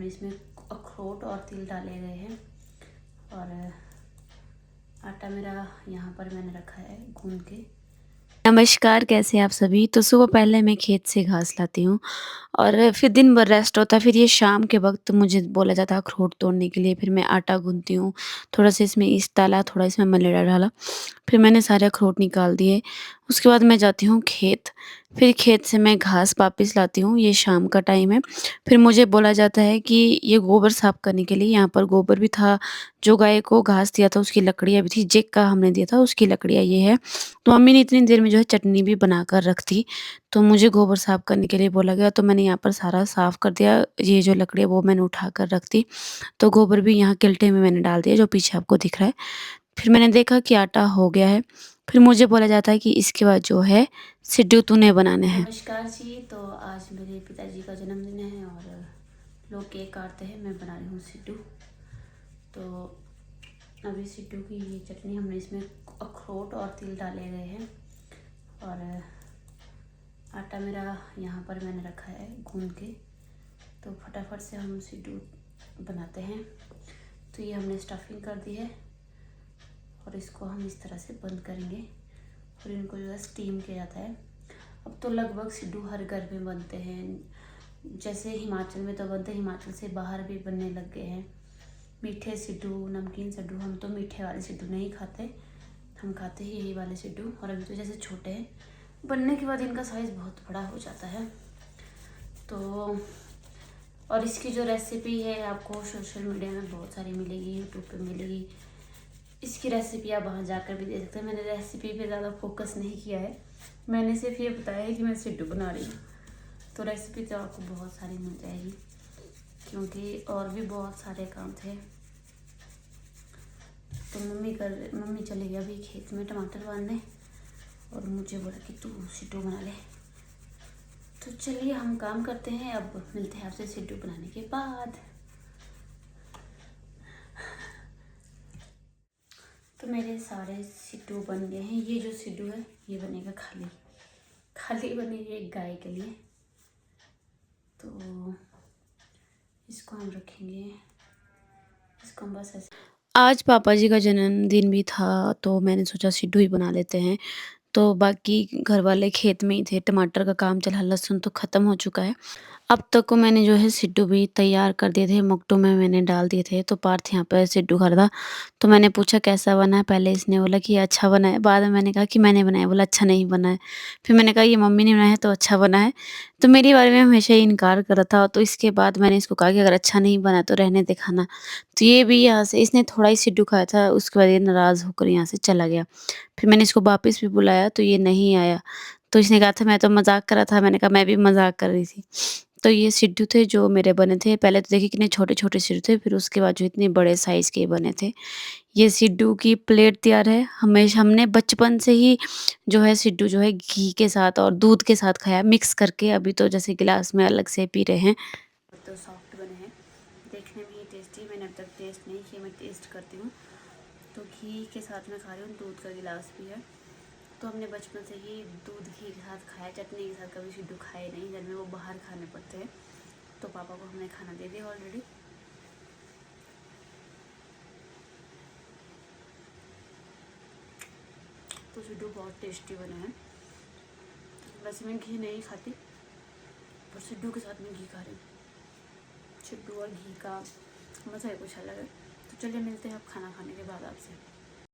इसमें अखरोट और तिल डाले गए हैं। और आटा मेरा यहाँ पर मैंने रखा है गूंद के। नमस्कार, कैसे हैं आप सभी। तो सुबह पहले मैं खेत से घास लाती हूँ और फिर दिन भर रेस्ट होता है। फिर ये शाम के वक्त मुझे बोला जाता है अखरोट तोड़ने के लिए। फिर मैं आटा गूंथती हूँ, थोड़ा सा इसमें ईस्ट डाला, थोड़ा इसमें मलेड़ा डाला। फिर मैंने सारे अखरोट निकाल दिए। उसके बाद मैं जाती हूँ खेत। फिर खेत से मैं घास वापस लाती हूँ, ये शाम का टाइम है। फिर मुझे बोला जाता है कि ये गोबर साफ़ करने के लिए, यहाँ पर गोबर भी था, जो गाय को घास दिया था उसकी लकड़ियाँ भी थी, जेक हमने दिया था उसकी लकड़ियाँ ये है। तो मम्मी ने इतनी देर में जो है चटनी भी बनाकर रख दी। तो मुझे गोबर साफ़ करने के लिए बोला गया, तो मैंने यहाँ पर सारा साफ़ कर दिया। ये जो लकड़ी है वो मैंने उठाकर रख दी। तो गोबर भी यहाँ किल्टे में मैंने डाल दिया, जो पीछे आपको दिख रहा है। फिर मैंने देखा कि आटा हो गया है। फिर मुझे बोला जाता है कि इसके बाद जो है सिड्डू तूने बनाने हैं। नमस्कार जी, तो आज मेरे पिताजी का जन्मदिन है और लोग केक काटते हैं, मैं बना रही हूँ सिड्डू। तो अभी सिड्डू की ये चटनी, हमने इसमें अखरोट और तिल डाले गए हैं। और आटा मेरा यहाँ पर मैंने रखा है गूंद के। तो फटाफट से हम सिड्डू बनाते हैं। तो ये हमने स्टफिंग कर दी है और इसको हम इस तरह से बंद करेंगे और इनको जो है स्टीम किया जाता है। अब तो लगभग सिड्डू हर घर में बनते हैं, जैसे हिमाचल में तो बनते हैं, हिमाचल से बाहर भी बनने लग गए हैं मीठे सिड्डू, नमकीन सिड्डू। हम तो मीठे वाले सिड्डू नहीं खाते, हम खाते ही यही वाले सिड्डू। और अभी तो जैसे छोटे हैं, बनने के बाद इनका साइज़ बहुत बड़ा हो जाता है। तो और इसकी जो रेसिपी है आपको सोशल मीडिया में बहुत सारी मिलेगी, यूट्यूब पे मिलेगी। इसकी रेसिपी आप वहाँ जाकर भी दे सकते हैं। मैंने रेसिपी पे ज़्यादा फोकस नहीं किया है, मैंने सिर्फ ये बताया है कि मैं सिड्डू बना रही हूँ। तो रेसिपी तो आपको बहुत सारी मिल जाएगी, क्योंकि और भी बहुत सारे काम थे। तो मम्मी चली गई अभी खेत में टमाटर बांधने और मुझे बोला कि तू सिड्डू बना ले। तो चलिए हम काम करते हैं, अब मिलते हैं आपसे सिड्डू बनाने के बाद। तो मेरे सारे सिड्डू बन गए हैं। ये जो सिड्डू है ये बनेगा खाली खाली बनेगी एक गाय के लिए। तो इसको हम रखेंगे, इसको हम बस ऐसे। आज पापा जी का जन्मदिन भी था, तो मैंने सोचा सिड्डू ही बना लेते हैं। तो बाकी घर वाले खेत में ही थे, टमाटर का काम चल रहा, लहसुन तो ख़त्म हो चुका है। अब तक को मैंने जो है सिड्डू भी तैयार कर दिए थे, मग्टों में मैंने डाल दिए थे। तो पार्थ यहाँ पर सिड्डू खरीदा, तो मैंने पूछा कैसा बना है। पहले इसने बोला कि अच्छा बना है, बाद में मैंने कहा कि मैंने बनाया, बोला अच्छा नहीं बना है। फिर मैंने कहा ये मम्मी ने बनाया है तो अच्छा बना है। तो मेरी बारे में हमेशा ही इनकार कर रहा था। तो इसके बाद मैंने इसको कहा कि अगर अच्छा नहीं बना तो रहने दे खाना। तो ये भी यहाँ से, इसने थोड़ा ही सिड्डू खाया था, उसके बाद ये नाराज़ होकर यहाँ से चला गया। फिर मैंने इसको वापस भी बुलाया तो ये नहीं आया। तो इसने कहा था मैं तो मज़ाक कर रहा था, मैंने कहा मैं भी मज़ाक कर रही थी। तो ये सिड्डू थे जो मेरे बने थे। पहले तो देखिए कितने छोटे-छोटे सिड्डू थे, फिर उसके बाद जो इतने बड़े साइज़ के बने थे। ये सिड्डू की प्लेट तैयार है। हमेशा हमने बचपन से ही जो है सिड्डू जो है घी के साथ और दूध के साथ खाया मिक्स करके। अभी तो जैसे गिलास में अलग से पी रहे हैं। तो सॉफ्ट बने हैं, देखने में ही टेस्टी। मैंने अब तक टेस्ट नहीं किया, मैं टेस्ट करती हूँ। तो घी के साथ में खा रही हूँ, दूध का गिलास भी है। तो हमने बचपन से ही दूध घी के साथ खाया, चटनी के साथ कभी सिड्डू खाए नहीं। घर में वो बाहर खाने पड़ते हैं, तो पापा को हमने खाना दे दिया ऑलरेडी। तो सिड्डू बहुत टेस्टी बने हैं। वैसे मैं घी नहीं खाती, पर सिड्डू के साथ में घी खा रही हूँ। सिड्डू और घी का मज़ा ही कुछ अलग है। तो चलिए मिलते हैं अब खाना खाने के बाद आपसे।